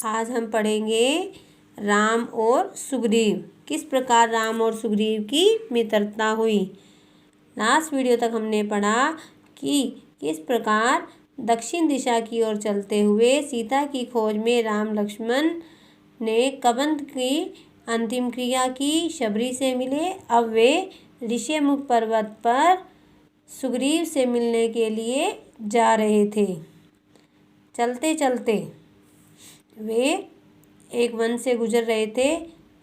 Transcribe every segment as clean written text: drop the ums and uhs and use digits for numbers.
आज हम पढ़ेंगे राम और सुग्रीव। किस प्रकार राम और सुग्रीव की मित्रता हुई। लास्ट वीडियो तक हमने पढ़ा कि किस प्रकार दक्षिण दिशा की ओर चलते हुए सीता की खोज में राम लक्ष्मण ने कबंध की अंतिम क्रिया की, शबरी से मिले। अब वे ऋष्यमुख पर्वत पर सुग्रीव से मिलने के लिए जा रहे थे। चलते चलते वे एक वन से गुजर रहे थे।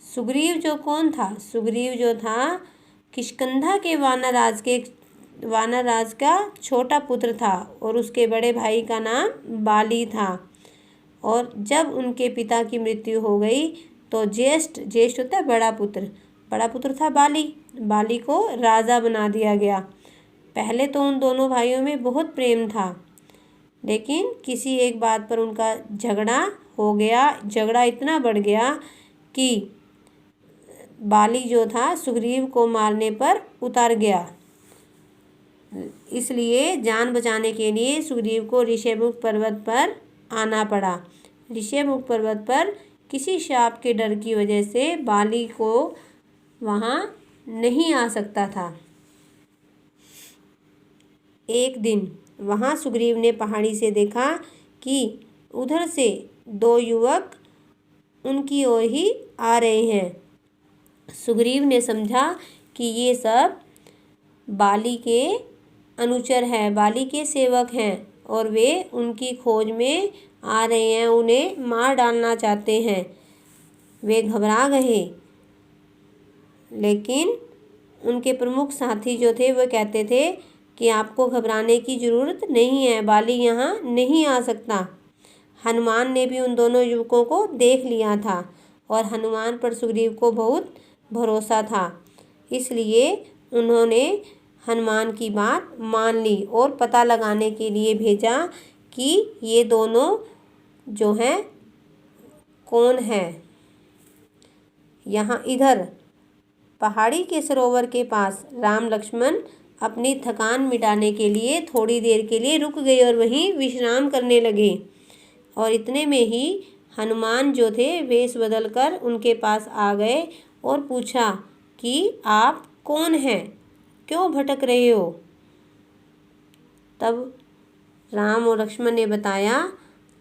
सुग्रीव जो कौन था? सुग्रीव जो था किष्किंधा के वानर राज का छोटा पुत्र था और उसके बड़े भाई का नाम बाली था। और जब उनके पिता की मृत्यु हो गई तो ज्येष्ठ होता है बड़ा पुत्र था बाली को राजा बना दिया गया। पहले तो उन दोनों भाइयों में बहुत प्रेम था, लेकिन किसी एक बात पर उनका झगड़ा हो गया। झगड़ा इतना बढ़ गया कि बाली जो था सुग्रीव को मारने पर उतर गया। इसलिए जान बचाने के लिए सुग्रीव को ऋष्यमुख पर्वत पर आना पड़ा। ऋष्यमुख पर्वत पर किसी शाप के डर की वजह से बाली को वहाँ नहीं आ सकता था। एक दिन वहाँ सुग्रीव ने पहाड़ी से देखा कि उधर से दो युवक उनकी ओर ही आ रहे हैं। सुग्रीव ने समझा कि ये सब बाली के अनुचर हैं, बाली के सेवक हैं और वे उनकी खोज में आ रहे हैं, उन्हें मार डालना चाहते हैं। वे घबरा गए, लेकिन उनके प्रमुख साथी जो थे वो कहते थे कि आपको घबराने की ज़रूरत नहीं है, बाली यहाँ नहीं आ सकता। हनुमान ने भी उन दोनों युवकों को देख लिया था और हनुमान पर सुग्रीव को बहुत भरोसा था, इसलिए उन्होंने हनुमान की बात मान ली और पता लगाने के लिए भेजा कि ये दोनों जो हैं कौन हैं। यहाँ इधर पहाड़ी के सरोवर के पास राम लक्ष्मण अपनी थकान मिटाने के लिए थोड़ी देर के लिए रुक गए और वहीं विश्राम करने लगे। और इतने में ही हनुमान जो थे वेश बदलकर उनके पास आ गए और पूछा कि आप कौन हैं, क्यों भटक रहे हो। तब राम और लक्ष्मण ने बताया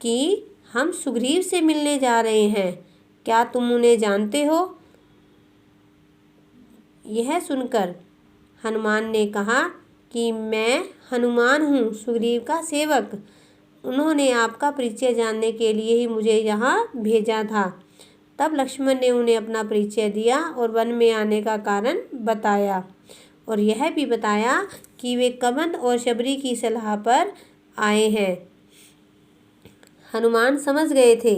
कि हम सुग्रीव से मिलने जा रहे हैं, क्या तुम उन्हें जानते हो? यह सुनकर हनुमान ने कहा कि मैं हनुमान हूँ, सुग्रीव का सेवक। उन्होंने आपका परिचय जानने के लिए ही मुझे यहाँ भेजा था। तब लक्ष्मण ने उन्हें अपना परिचय दिया और वन में आने का कारण बताया और यह भी बताया कि वे कबंध और शबरी की सलाह पर आए हैं। हनुमान समझ गए थे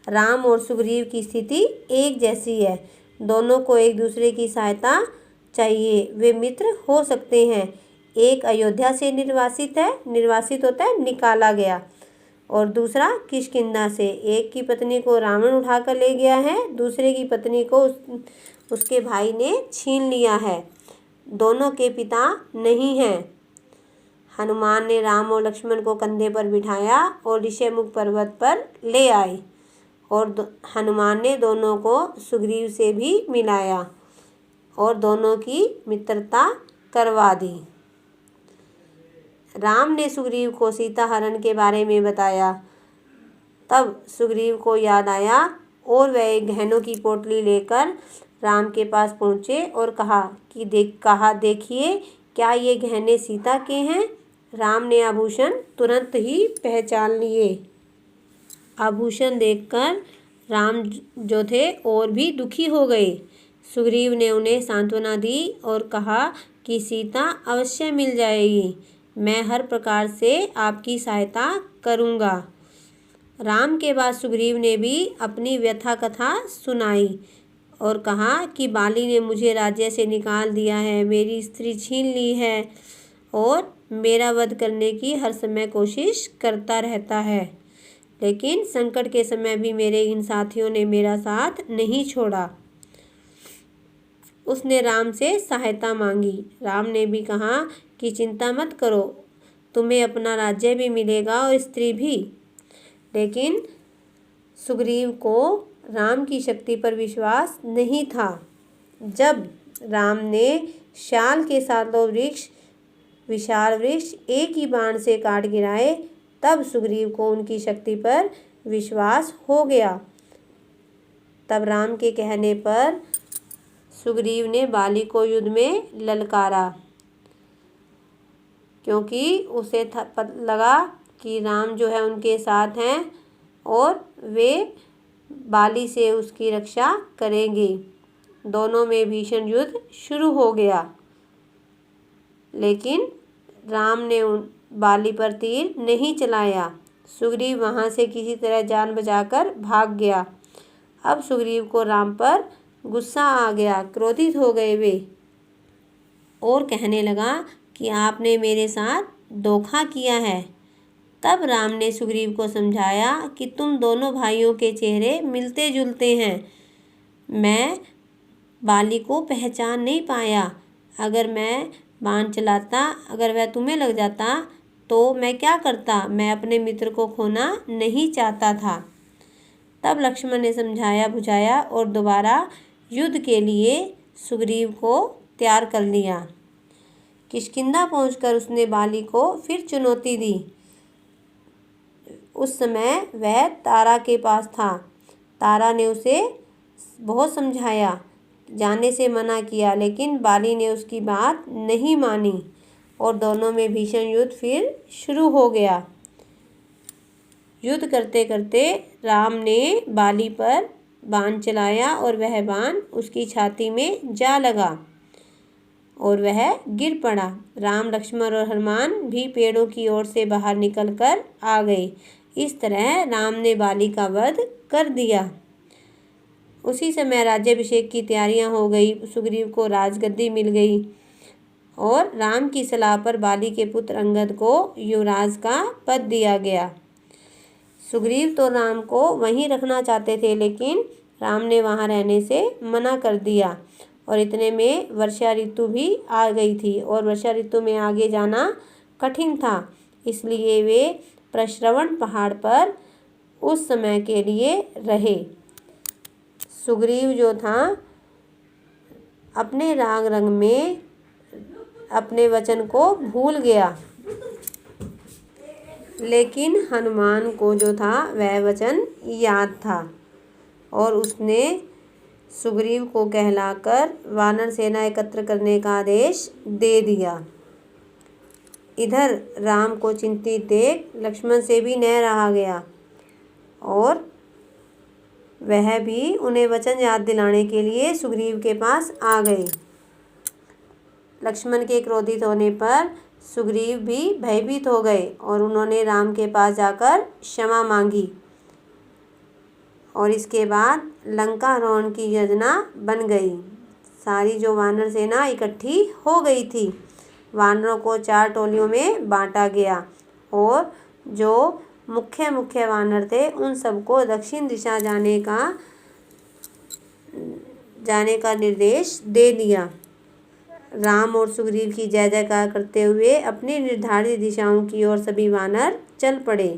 राम और सुग्रीव की स्थिति एक जैसी है, दोनों को एक दूसरे की सहायता चाहिए, वे मित्र हो सकते हैं। एक अयोध्या से निर्वासित होता है निकाला गया, और दूसरा किष्किंधा से। एक की पत्नी को रावण उठाकर ले गया है, दूसरे की पत्नी को उसके भाई ने छीन लिया है। दोनों के पिता नहीं हैं। हनुमान ने राम और लक्ष्मण को कंधे पर बिठाया और ऋष्यमुख पर्वत पर ले आए और हनुमान ने दोनों को सुग्रीव से भी मिलाया और दोनों की मित्रता करवा दी। राम ने सुग्रीव को सीता हरण के बारे में बताया। तब सुग्रीव को याद आया और वह एक गहनों की पोटली लेकर राम के पास पहुँचे और कहा देखिए क्या ये गहने सीता के हैं। राम ने आभूषण तुरंत ही पहचान लिए। आभूषण देखकर राम जो थे और भी दुखी हो गए। सुग्रीव ने उन्हें सांत्वना दी और कहा कि सीता अवश्य मिल जाएगी, मैं हर प्रकार से आपकी सहायता करूँगा। राम के बाद सुग्रीव ने भी अपनी व्यथा कथा सुनाई और कहा कि बाली ने मुझे राज्य से निकाल दिया है, मेरी स्त्री छीन ली है और मेरा वध करने की हर समय कोशिश करता रहता है, लेकिन संकट के समय भी मेरे इन साथियों ने मेरा साथ नहीं छोड़ा। उसने राम से सहायता मांगी। राम ने भी कहा कि चिंता मत करो, तुम्हें अपना राज्य भी मिलेगा और स्त्री भी। लेकिन सुग्रीव को राम की शक्ति पर विश्वास नहीं था। जब राम ने शाल के सातों विशाल वृक्ष एक ही बाण से काट गिराए, तब सुग्रीव को उनकी शक्ति पर विश्वास हो गया। तब राम के कहने पर सुग्रीव ने बाली को युद्ध में ललकारा, क्योंकि उसे लगा कि राम जो है उनके साथ हैं और वे बाली से उसकी रक्षा करेंगे। दोनों में भीषण युद्ध शुरू हो गया, लेकिन राम ने बाली पर तीर नहीं चलाया। सुग्रीव वहाँ से किसी तरह जान बचाकर भाग गया। अब सुग्रीव को राम पर गुस्सा आ गया, क्रोधित हो गए वे और कहने लगा कि आपने मेरे साथ धोखा किया है। तब राम ने सुग्रीव को समझाया कि तुम दोनों भाइयों के चेहरे मिलते जुलते हैं। मैं बाली को पहचान नहीं पाया। अगर मैं बाण चलाता, अगर वह तुम्हें लग जाता तो मैं क्या करता? मैं अपने मित्र को खोना नहीं चाहता था। तब लक्ष्मण ने समझाया बुझाया और दोबारा युद्ध के लिए सुग्रीव को तैयार कर लिया। किष्किंधा पहुंचकर उसने बाली को फिर चुनौती दी। उस समय वह तारा के पास था। तारा ने उसे बहुत समझाया, जाने से मना किया, लेकिन बाली ने उसकी बात नहीं मानी और दोनों में भीषण युद्ध फिर शुरू हो गया। युद्ध करते करते राम ने बाली पर बाण चलाया और वह बाण उसकी छाती में जा लगा और वह गिर पड़ा। राम, लक्ष्मण और हनुमान भी पेड़ों की ओर से बाहर निकलकर आ गए। इस तरह राम ने बाली का वध कर दिया। उसी समय राज्याभिषेक की तैयारियां हो गई। सुग्रीव को राजगद्दी मिल गई और राम की सलाह पर बाली के पुत्र अंगद को युवराज का पद दिया गया। सुग्रीव तो राम को वहीं रखना चाहते थे, लेकिन राम ने वहां रहने से मना कर दिया और इतने में वर्षा ऋतु भी आ गई थी और वर्षा ऋतु में आगे जाना कठिन था। इसलिए वे प्रश्रवण पहाड़ पर उस समय के लिए रहे। सुग्रीव जो था अपने राग रंग में अपने वचन को भूल गया, लेकिन हनुमान को जो था वह वचन याद था और उसने सुग्रीव को कहलाकर वानर सेना एकत्र करने का आदेश दे दिया। इधर राम को चिंतित देख लक्ष्मण से भी न रहा गया और वह भी उन्हें वचन याद दिलाने के लिए सुग्रीव के पास आ गए। लक्ष्मण के क्रोधित होने पर सुग्रीव भी भयभीत हो गए और उन्होंने राम के पास जाकर क्षमा मांगी और इसके बाद लंका आरोहण की योजना बन गई। सारी जो वानर सेना इकट्ठी हो गई थी। वानरों को 4 टोलियों में बांटा गया और जो मुख्य वानर थे उन सबको दक्षिण दिशा जाने का निर्देश दे दिया। राम और सुग्रीव की जय जयकार करते हुए अपनी निर्धारित दिशाओं की ओर सभी वानर चल पड़े।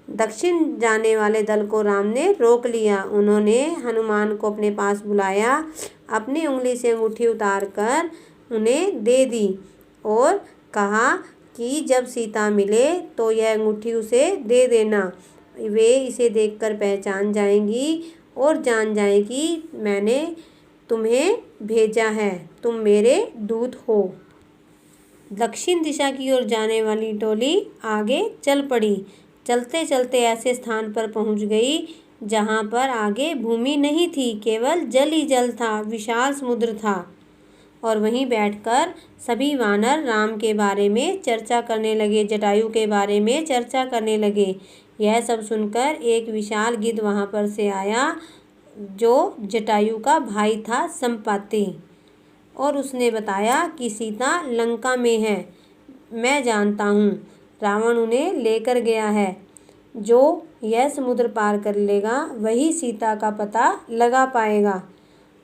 दक्षिण जाने वाले दल को राम ने रोक लिया। उन्होंने हनुमान को अपने पास बुलाया, अपनी उंगली से अंगूठी उतारकर उन्हें दे दी और कहा कि जब सीता मिले तो यह अंगूठी उसे दे देना। वे इसे देखकर पहचान जाएंगी और जान जाएंगी मैंने तुम्हें भेजा है, तुम मेरे दूत हो। दक्षिण दिशा की ओर जाने वाली टोली आगे चल पड़ी। चलते चलते ऐसे स्थान पर पहुंच गई जहां पर आगे भूमि नहीं थी, केवल जल ही जल था, विशाल समुद्र था। और वहीं बैठकर सभी वानर राम के बारे में चर्चा करने लगे, जटायु के बारे में चर्चा करने लगे। यह सब सुनकर एक विशाल गिद्ध वहां पर से आया जो जटायु का भाई था संपाति, और उसने बताया कि सीता लंका में है। मैं जानता हूँ, रावण उन्हें लेकर गया है। जो यह समुद्र पार कर लेगा वही सीता का पता लगा पाएगा।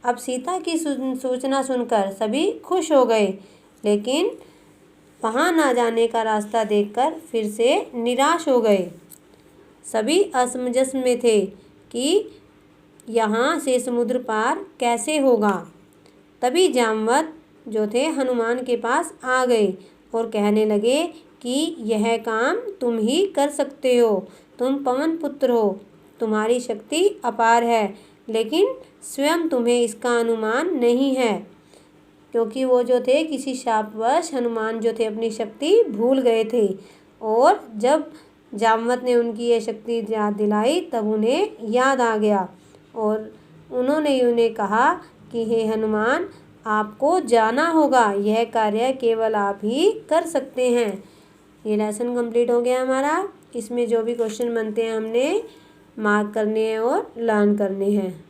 अब सीता की सूचना सुनकर सभी खुश हो गए, लेकिन वहाँ ना जाने का रास्ता देखकर फिर से निराश हो गए। सभी असमंजस में थे कि यहाँ से समुद्र पार कैसे होगा। तभी जामवंत जो थे हनुमान के पास आ गए और कहने लगे कि यह काम तुम ही कर सकते हो, तुम पवन पुत्र हो, तुम्हारी शक्ति अपार है, लेकिन स्वयं तुम्हें इसका अनुमान नहीं है। क्योंकि वो जो थे किसी शापवश हनुमान जो थे अपनी शक्ति भूल गए थे, और जब जामवंत ने उनकी ये शक्ति याद दिलाई तब उन्हें याद आ गया और उन्होंने उन्हें कहा कि हे हनुमान, आपको जाना होगा, यह कार्य केवल आप ही कर सकते हैं। ये लेसन कंप्लीट हो गया हमारा। इसमें जो भी क्वेश्चन बनते हैं हमने मार्क करने हैं और लर्न करने हैं।